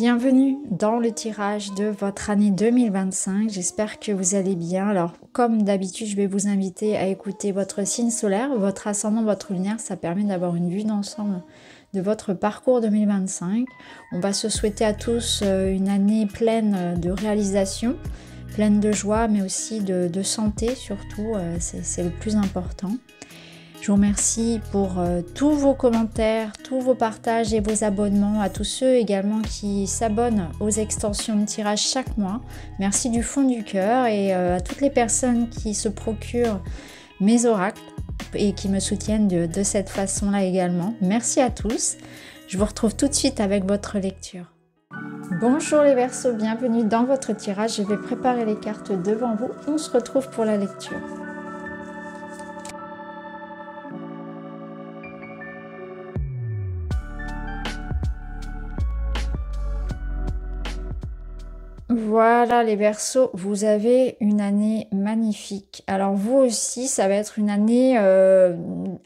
Bienvenue dans le tirage de votre année 2025. J'espère que vous allez bien. Alors, comme d'habitude, je vais vous inviter à écouter votre signe solaire, votre ascendant, votre lunaire. Ça permet d'avoir une vue d'ensemble de votre parcours 2025. On va se souhaiter à tous une année pleine de réalisations, pleine de joie, mais aussi de santé surtout. C'est le plus important. Je vous remercie pour tous vos commentaires, tous vos partages et vos abonnements, à tous ceux également qui s'abonnent aux extensions de tirage chaque mois. Merci du fond du cœur et à toutes les personnes qui se procurent mes oracles et qui me soutiennent de cette façon-là également. Merci à tous. Je vous retrouve tout de suite avec votre lecture. Bonjour les Verseaux, bienvenue dans votre tirage. Je vais préparer les cartes devant vous. On se retrouve pour la lecture. Voilà les Verseaux, vous avez une année magnifique. Alors vous aussi, ça va être une année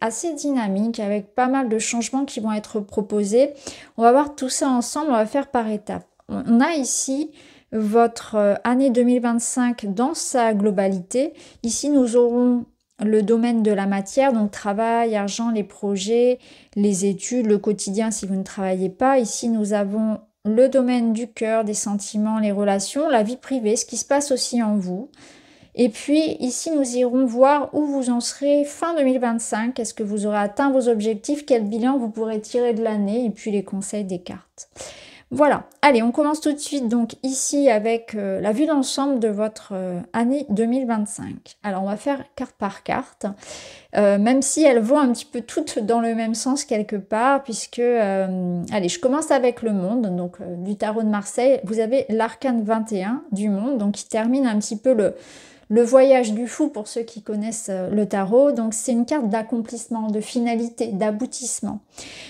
assez dynamique avec pas mal de changements qui vont être proposés. On va voir tout ça ensemble, on va faire par étapes. On a ici votre année 2025 dans sa globalité. Ici, nous aurons le domaine de la matière, donc travail, argent, les projets, les études, le quotidien si vous ne travaillez pas. Ici, nous avons le domaine du cœur, des sentiments, les relations, la vie privée, ce qui se passe aussi en vous. Et puis ici, nous irons voir où vous en serez fin 2025. Est-ce que vous aurez atteint vos objectifs? Quel bilan vous pourrez tirer de l'année? Et puis les conseils des cartes. Voilà, allez, on commence tout de suite donc ici avec la vue d'ensemble de votre année 2025. Alors on va faire carte par carte, même si elles vont un petit peu toutes dans le même sens quelque part, puisque, allez, je commence avec le monde, donc du tarot de Marseille. Vous avez l'arcane 21 du monde, donc qui termine un petit peu le voyage du fou pour ceux qui connaissent le tarot. Donc c'est une carte d'accomplissement, de finalité, d'aboutissement.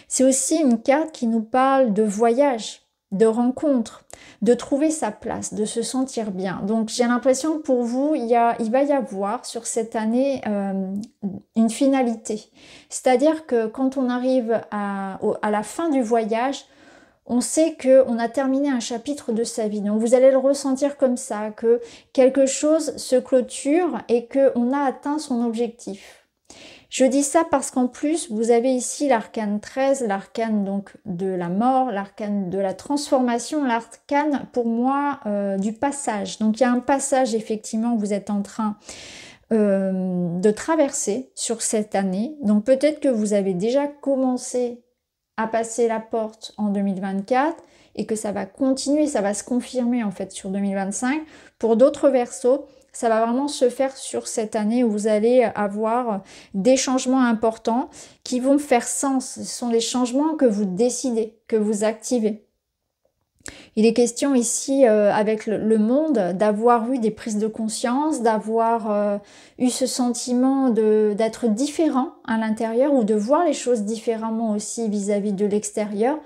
C'est aussi une carte qui nous parle de voyage, de rencontre, de trouver sa place, de se sentir bien. Donc j'ai l'impression que pour vous, il va y avoir sur cette année une finalité. C'est-à-dire que quand on arrive à la fin du voyage, on sait qu'on a terminé un chapitre de sa vie. Donc vous allez le ressentir comme ça, que quelque chose se clôture et qu'on a atteint son objectif. Je dis ça parce qu'en plus, vous avez ici l'arcane 13, l'arcane donc de la mort, l'arcane de la transformation, l'arcane pour moi du passage. Donc il y a un passage effectivement que vous êtes en train de traverser sur cette année. Donc peut-être que vous avez déjà commencé à passer la porte en 2024 et que ça va continuer, ça va se confirmer en fait sur 2025. Pour d'autres Verseaux, ça va vraiment se faire sur cette année où vous allez avoir des changements importants qui vont faire sens. Ce sont des changements que vous décidez, que vous activez. Il est question ici, avec le monde, d'avoir eu des prises de conscience, d'avoir eu ce sentiment d'être différent à l'intérieur ou de voir les choses différemment aussi vis-à-vis de l'extérieur.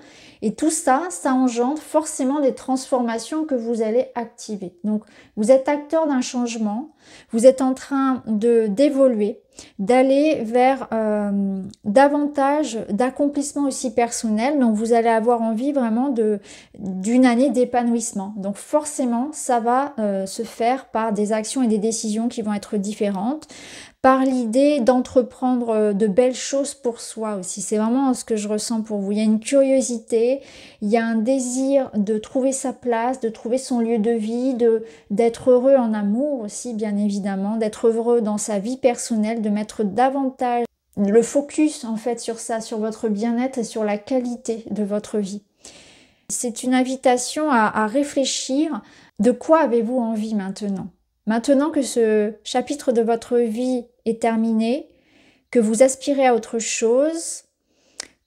Et tout ça, ça engendre forcément des transformations que vous allez activer. Donc, vous êtes acteur d'un changement, vous êtes en train d'évoluer, d'aller vers davantage d'accomplissement aussi personnel. Donc, vous allez avoir envie vraiment d'une année d'épanouissement. Donc, forcément, ça va se faire par des actions et des décisions qui vont être différentes, par l'idée d'entreprendre de belles choses pour soi aussi. C'est vraiment ce que je ressens pour vous. Il y a une curiosité, il y a un désir de trouver sa place, de trouver son lieu de vie, d'être heureux en amour aussi, bien évidemment, d'être heureux dans sa vie personnelle, de mettre davantage le focus en fait sur ça, sur votre bien-être et sur la qualité de votre vie. C'est une invitation à réfléchir. De quoi avez-vous envie maintenant? Maintenant que ce chapitre de votre vie est terminé, que vous aspirez à autre chose,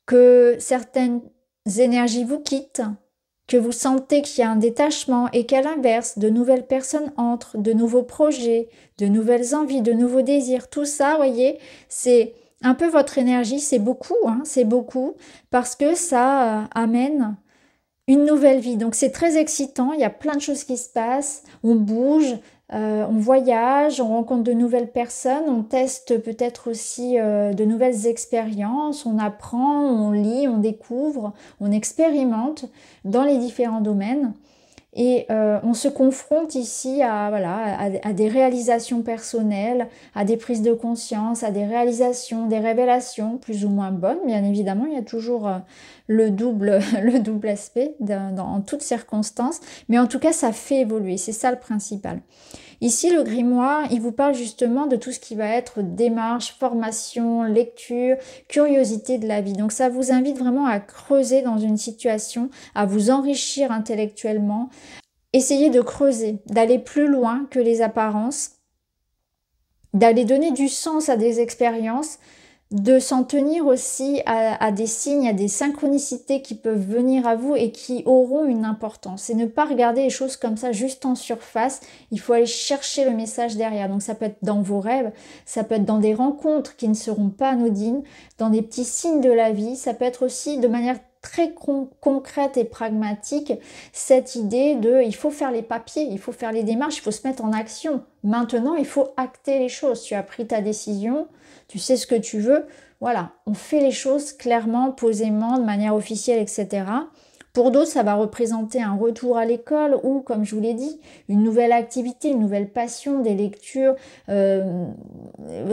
que certaines énergies vous quittent, que vous sentez qu'il y a un détachement et qu'à l'inverse, de nouvelles personnes entrent, de nouveaux projets, de nouvelles envies, de nouveaux désirs, tout ça, voyez, c'est un peu votre énergie, c'est beaucoup parce que ça amène une nouvelle vie. Donc c'est très excitant, il y a plein de choses qui se passent, on bouge, On voyage, on rencontre de nouvelles personnes, on teste peut-être aussi de nouvelles expériences, on apprend, on lit, on découvre, on expérimente dans les différents domaines. Et on se confronte ici à, voilà, à des réalisations personnelles, à des prises de conscience, à des réalisations, des révélations plus ou moins bonnes. Bien évidemment, il y a toujours le double, le double aspect dans toutes circonstances. Mais en tout cas, ça fait évoluer. C'est ça le principal. Ici, le grimoire, il vous parle justement de tout ce qui va être démarche, formation, lecture, curiosité de la vie. Donc ça vous invite vraiment à creuser dans une situation, à vous enrichir intellectuellement. Essayez de creuser, d'aller plus loin que les apparences, d'aller donner du sens à des expériences, de s'en tenir aussi à des signes, à des synchronicités qui peuvent venir à vous et qui auront une importance. Et ne pas regarder les choses comme ça juste en surface, il faut aller chercher le message derrière. Donc ça peut être dans vos rêves, ça peut être dans des rencontres qui ne seront pas anodines, dans des petits signes de la vie, ça peut être aussi de manière très concrète et pragmatique, cette idée de il faut faire les papiers, il faut faire les démarches, il faut se mettre en action. Maintenant, il faut acter les choses. Tu as pris ta décision, tu sais ce que tu veux. Voilà, on fait les choses clairement, posément, de manière officielle, etc. Pour d'autres, ça va représenter un retour à l'école ou, comme je vous l'ai dit, une nouvelle activité, une nouvelle passion, des lectures,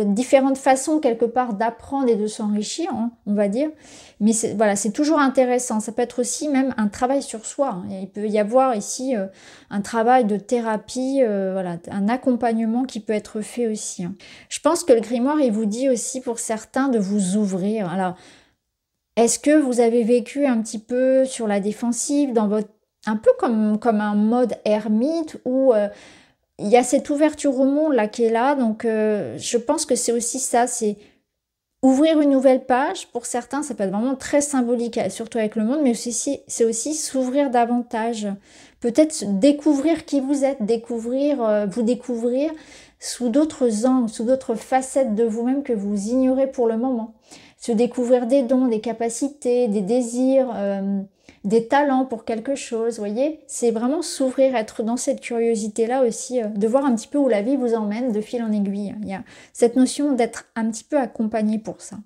différentes façons quelque part d'apprendre et de s'enrichir, hein, on va dire. Mais voilà, c'est toujours intéressant. Ça peut être aussi même un travail sur soi, hein. Il peut y avoir ici un travail de thérapie, voilà, un accompagnement qui peut être fait aussi, hein. Je pense que le grimoire, il vous dit aussi pour certains de vous ouvrir. Alors, est-ce que vous avez vécu un petit peu sur la défensive, dans votre, un peu comme un mode ermite où il y a cette ouverture au monde là qui est là, donc je pense que c'est aussi ça, c'est ouvrir une nouvelle page. Pour certains, ça peut être vraiment très symbolique, surtout avec le monde, mais c'est aussi s'ouvrir davantage, peut-être découvrir qui vous êtes, vous découvrir sous d'autres angles, sous d'autres facettes de vous-même que vous ignorez pour le moment. Se découvrir des dons, des capacités, des désirs, des talents pour quelque chose, vous voyez. C'est vraiment s'ouvrir, être dans cette curiosité-là aussi, de voir un petit peu où la vie vous emmène de fil en aiguille. Il y a cette notion d'être un petit peu accompagné pour ça.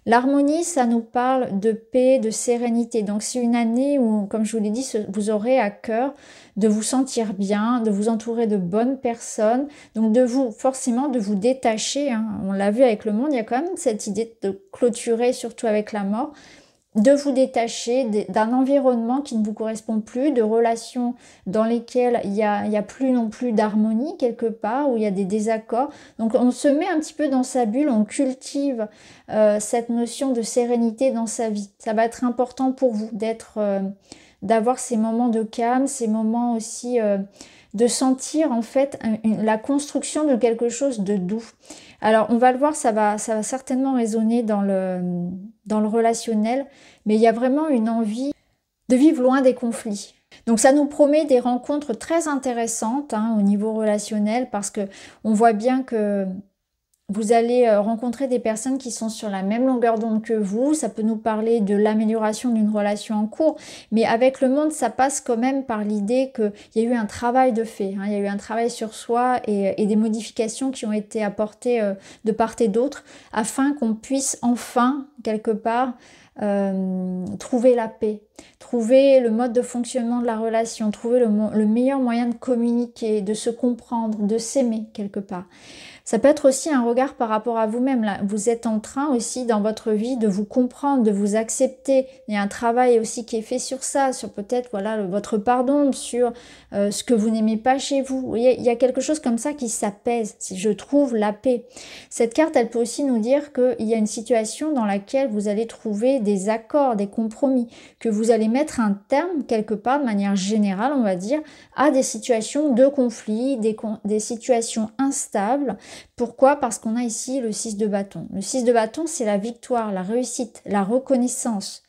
L'harmonie, ça nous parle de paix, de sérénité. Donc c'est une année où, comme je vous l'ai dit, vous aurez à cœur de vous sentir bien, de vous entourer de bonnes personnes, donc forcément de vous détacher, hein. On l'a vu avec le monde, il y a quand même cette idée de clôturer, surtout avec la mort, de vous détacher d'un environnement qui ne vous correspond plus, de relations dans lesquelles il y a plus non plus d'harmonie quelque part, où il y a des désaccords. Donc on se met un petit peu dans sa bulle, on cultive cette notion de sérénité dans sa vie. Ça va être important pour vous d'avoir ces moments de calme, ces moments aussi de sentir en fait la construction de quelque chose de doux. Alors on va le voir, ça va certainement résonner dans le relationnel, mais il y a vraiment une envie de vivre loin des conflits. Donc ça nous promet des rencontres très intéressantes, hein, au niveau relationnel, parce que on voit bien que vous allez rencontrer des personnes qui sont sur la même longueur d'onde que vous. Ça peut nous parler de l'amélioration d'une relation en cours. Mais avec le monde, ça passe quand même par l'idée qu'il y a eu un travail de fait, hein. Il y a eu un travail sur soi et des modifications qui ont été apportées de part et d'autre afin qu'on puisse enfin, quelque part, trouver la paix, trouver le mode de fonctionnement de la relation, trouver le meilleur moyen de communiquer, de se comprendre, de s'aimer quelque part. Ça peut être aussi un regard par rapport à vous-même. Là, vous êtes en train aussi dans votre vie de vous comprendre, de vous accepter. Il y a un travail aussi qui est fait sur ça, sur peut-être voilà votre pardon, sur ce que vous n'aimez pas chez vous. Vous voyez, il y a quelque chose comme ça qui s'apaise. Si je trouve la paix. Cette carte, elle peut aussi nous dire qu'il y a une situation dans laquelle vous allez trouver des accords, des compromis, que vous allez mettre un terme quelque part de manière générale, on va dire, à des situations de conflit, des situations instables. Pourquoi? Parce qu'on a ici le 6 de bâton. Le 6 de bâton, c'est la victoire, la réussite, la reconnaissance.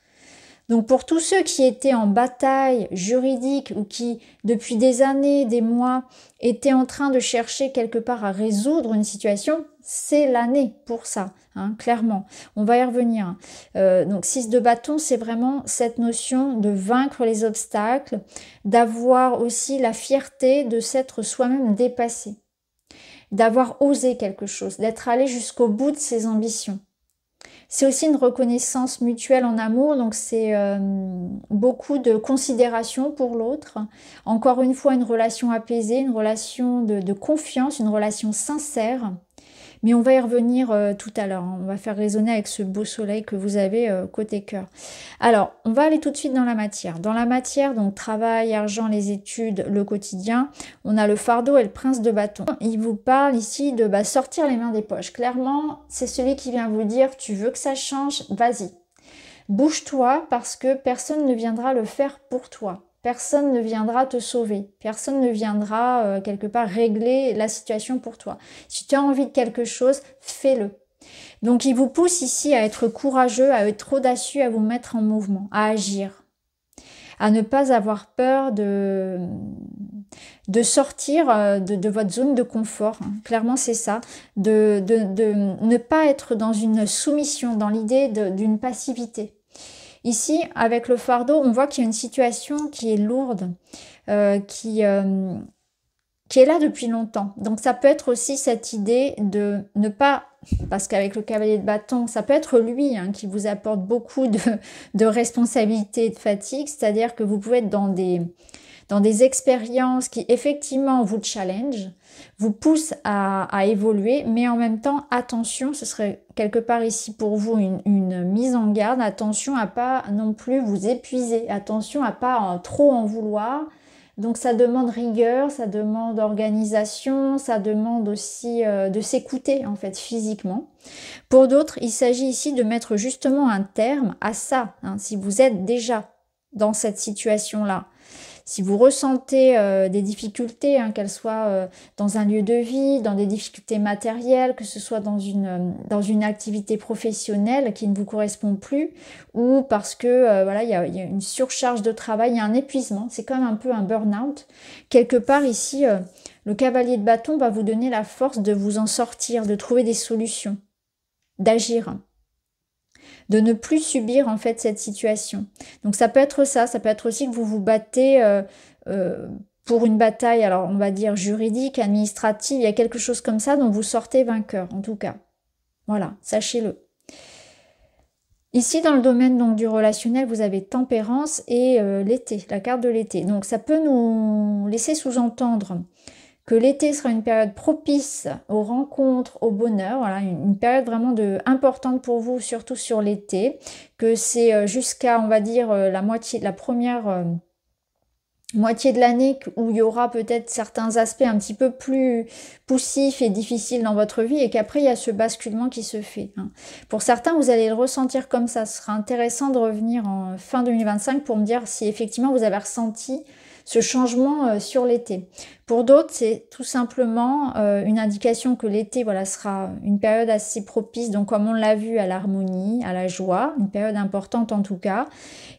Donc pour tous ceux qui étaient en bataille juridique ou qui, depuis des années, des mois, étaient en train de chercher quelque part à résoudre une situation, c'est l'année pour ça, hein, clairement. On va y revenir. Donc 6 de bâton, c'est vraiment cette notion de vaincre les obstacles, d'avoir aussi la fierté de s'être soi-même dépassé, d'avoir osé quelque chose, d'être allé jusqu'au bout de ses ambitions. C'est aussi une reconnaissance mutuelle en amour, donc c'est beaucoup de considération pour l'autre. Encore une fois, une relation apaisée, une relation de confiance, une relation sincère. Mais on va y revenir tout à l'heure. On va faire résonner avec ce beau soleil que vous avez côté cœur. Alors, on va aller tout de suite dans la matière. Dans la matière, donc travail, argent, les études, le quotidien, on a le fardeau et le prince de bâton. Il vous parle ici de sortir les mains des poches. Clairement, c'est celui qui vient vous dire, tu veux que ça change, vas-y. Bouge-toi parce que personne ne viendra le faire pour toi. Personne ne viendra te sauver. Personne ne viendra quelque part régler la situation pour toi. Si tu as envie de quelque chose, fais-le. Donc il vous pousse ici à être courageux, à être audacieux, à vous mettre en mouvement, à agir. À ne pas avoir peur de sortir de votre zone de confort. Hein. Clairement, c'est ça. De ne pas être dans une soumission, dans l'idée d'une passivité. Ici, avec le fardeau, on voit qu'il y a une situation qui est lourde, qui est là depuis longtemps. Donc ça peut être aussi cette idée de ne pas, parce qu'avec le cavalier de bâton, ça peut être lui hein, qui vous apporte beaucoup de responsabilités et de fatigue, c'est-à-dire que vous pouvez être dans des expériences qui effectivement vous challenge, vous poussent à évoluer, mais en même temps, attention, ce serait quelque part ici pour vous une mise en garde, attention à pas non plus vous épuiser, attention à pas trop en vouloir. Donc ça demande rigueur, ça demande organisation, ça demande aussi de s'écouter en fait physiquement. Pour d'autres, il s'agit ici de mettre justement un terme à ça, hein, si vous êtes déjà dans cette situation-là. Si vous ressentez des difficultés, hein, qu'elles soient dans un lieu de vie, dans des difficultés matérielles, que ce soit dans une activité professionnelle qui ne vous correspond plus, ou parce que voilà, il y a une surcharge de travail, il y a un épuisement, c'est comme un peu un burn-out. Quelque part ici, le cavalier de bâton va vous donner la force de vous en sortir, de trouver des solutions, d'agir, de ne plus subir en fait cette situation. Donc ça peut être ça peut être aussi que vous vous battez pour une bataille, alors on va dire juridique, administrative, il y a quelque chose comme ça dont vous sortez vainqueur en tout cas. Voilà, sachez-le. Ici dans le domaine donc du relationnel, vous avez tempérance et l'été, la carte de l'été. Donc ça peut nous laisser sous-entendre que l'été sera une période propice aux rencontres, au bonheur, voilà, une période vraiment importante pour vous, surtout sur l'été, que c'est jusqu'à, on va dire, la première moitié de l'année où il y aura peut-être certains aspects un petit peu plus poussifs et difficiles dans votre vie et qu'après il y a ce basculement qui se fait. Hein. Pour certains, vous allez le ressentir comme ça. Ce sera intéressant de revenir en fin 2025 pour me dire si effectivement vous avez ressenti ce changement sur l'été. Pour d'autres, c'est tout simplement une indication que l'été voilà, sera une période assez propice, donc comme on l'a vu, à l'harmonie, à la joie, une période importante en tout cas.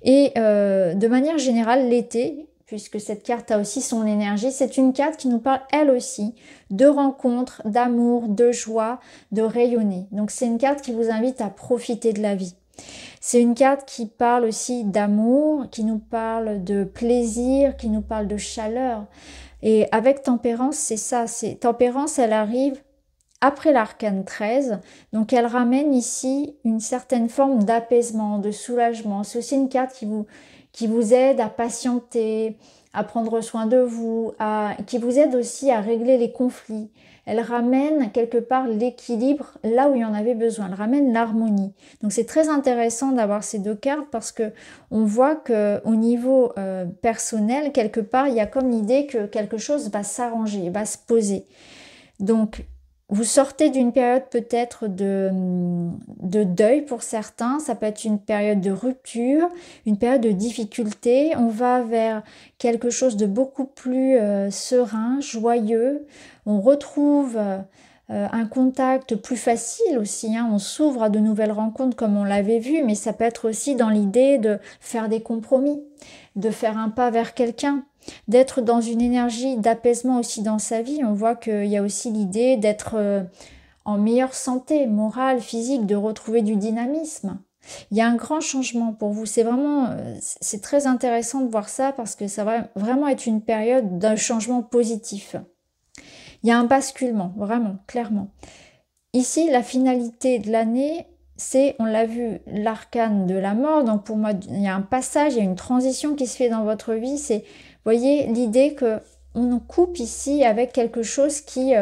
Et de manière générale, l'été, puisque cette carte a aussi son énergie, c'est une carte qui nous parle elle aussi de rencontres, d'amour, de joie, de rayonner. Donc c'est une carte qui vous invite à profiter de la vie. C'est une carte qui parle aussi d'amour, qui nous parle de plaisir, qui nous parle de chaleur. Et avec tempérance, c'est ça. Tempérance, elle arrive après l'arcane 13. Donc elle ramène ici une certaine forme d'apaisement, de soulagement. C'est aussi une carte qui vous aide à patienter, à prendre soin de vous, qui vous aide aussi à régler les conflits. Elle ramène quelque part l'équilibre là où il y en avait besoin. Elle ramène l'harmonie. Donc c'est très intéressant d'avoir ces deux cartes parce que on voit que au niveau personnel, quelque part, il y a comme l'idée que quelque chose va s'arranger, va se poser. Donc vous sortez d'une période peut-être de deuil pour certains, ça peut être une période de rupture, une période de difficulté. On va vers quelque chose de beaucoup plus serein, joyeux. On retrouve un contact plus facile aussi, hein. On s'ouvre à de nouvelles rencontres comme on l'avait vu, mais ça peut être aussi dans l'idée de faire des compromis, de faire un pas vers quelqu'un. D'être dans une énergie d'apaisement aussi dans sa vie. On voit qu'il y a aussi l'idée d'être en meilleure santé morale, physique, de retrouver du dynamisme. Il y a un grand changement pour vous. C'est vraiment, c'est très intéressant de voir ça parce que ça va vraiment être une période d'un changement positif. Il y a un basculement, vraiment, clairement. Ici, la finalité de l'année, c'est, on l'a vu, l'arcane de la mort. Donc pour moi, il y a un passage, il y a une transition qui se fait dans votre vie. C'est, vous voyez, l'idée que on nous coupe ici avec quelque chose qui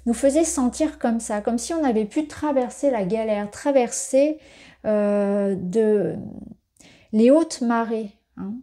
nous faisait sentir comme ça, comme si on avait pu traverser la galère, traverser les hautes marées. Hein.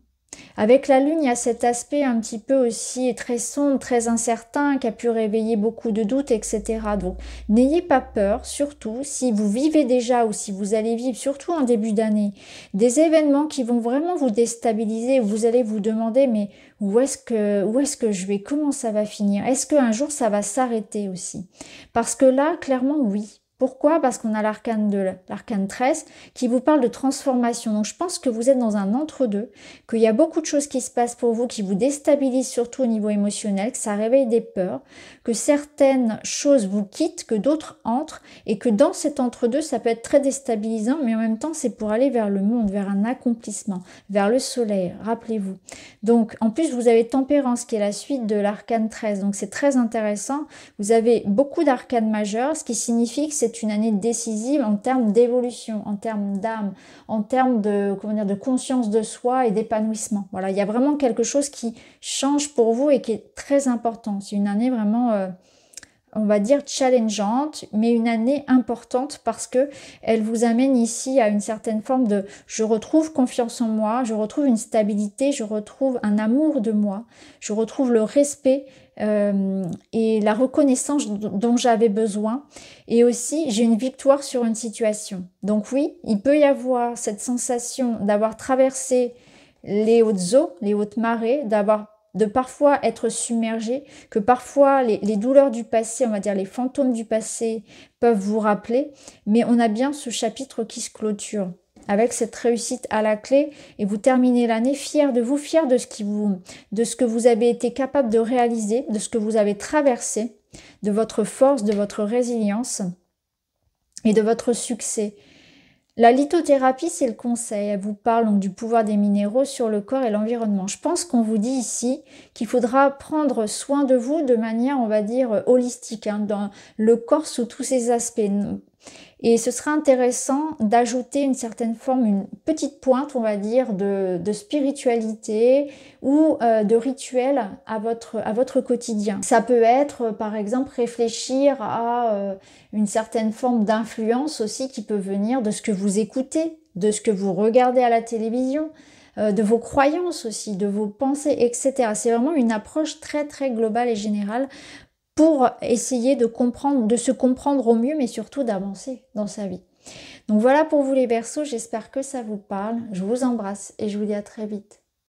Avec la lune, il y a cet aspect un petit peu aussi très sombre, très incertain, qui a pu réveiller beaucoup de doutes, etc. Donc, n'ayez pas peur, surtout, si vous vivez déjà ou si vous allez vivre, surtout en début d'année, des événements qui vont vraiment vous déstabiliser, où vous allez vous demander, mais où est-ce que je vais, comment ça va finir? Est-ce qu'un jour, ça va s'arrêter aussi? Parce que là, clairement, oui. Pourquoi? Parce qu'on a l'arcane 13 qui vous parle de transformation. Donc je pense que vous êtes dans un entre-deux, qu'il y a beaucoup de choses qui se passent pour vous, qui vous déstabilisent surtout au niveau émotionnel, que ça réveille des peurs, que certaines choses vous quittent, que d'autres entrent, et que dans cet entre-deux, ça peut être très déstabilisant, mais en même temps, c'est pour aller vers le monde, vers un accomplissement, vers le soleil, rappelez-vous. Donc en plus, vous avez Tempérance qui est la suite de l'arcane 13, donc c'est très intéressant. Vous avez beaucoup d'arcanes majeures, ce qui signifie que c'est une année décisive en termes d'évolution, en termes d'âme, en termes de, comment dire, de conscience de soi et d'épanouissement. Voilà, il y a vraiment quelque chose qui change pour vous et qui est très important. C'est une année vraiment, on va dire, challengeante, mais une année importante parce que elle vous amène ici à une certaine forme de je retrouve confiance en moi, je retrouve une stabilité, je retrouve un amour de moi, je retrouve le respect et la reconnaissance dont j'avais besoin. Et aussi, j'ai une victoire sur une situation. Donc oui, il peut y avoir cette sensation d'avoir traversé les hautes eaux, les hautes marées, de parfois être submergé, que parfois les douleurs du passé, on va dire les fantômes du passé, peuvent vous rappeler. Mais on a bien ce chapitre qui se clôture avec cette réussite à la clé et vous terminez l'année fier de vous, fier de ce que vous avez été capable de réaliser, de ce que vous avez traversé, de votre force, de votre résilience et de votre succès. La lithothérapie, c'est le conseil. Elle vous parle donc du pouvoir des minéraux sur le corps et l'environnement. Je pense qu'on vous dit ici qu'il faudra prendre soin de vous de manière, on va dire, holistique, hein, dans le corps sous tous ses aspects. Et ce sera intéressant d'ajouter une certaine forme, une petite pointe, on va dire, de spiritualité ou de rituel à votre quotidien. Ça peut être, par exemple, réfléchir à une certaine forme d'influence aussi qui peut venir de ce que vous écoutez, de ce que vous regardez à la télévision, de vos croyances aussi, de vos pensées, etc. C'est vraiment une approche très très globale et générale pour essayer de comprendre, de se comprendre au mieux, mais surtout d'avancer dans sa vie. Donc voilà pour vous les Verseaux, j'espère que ça vous parle. Je vous embrasse et je vous dis à très vite.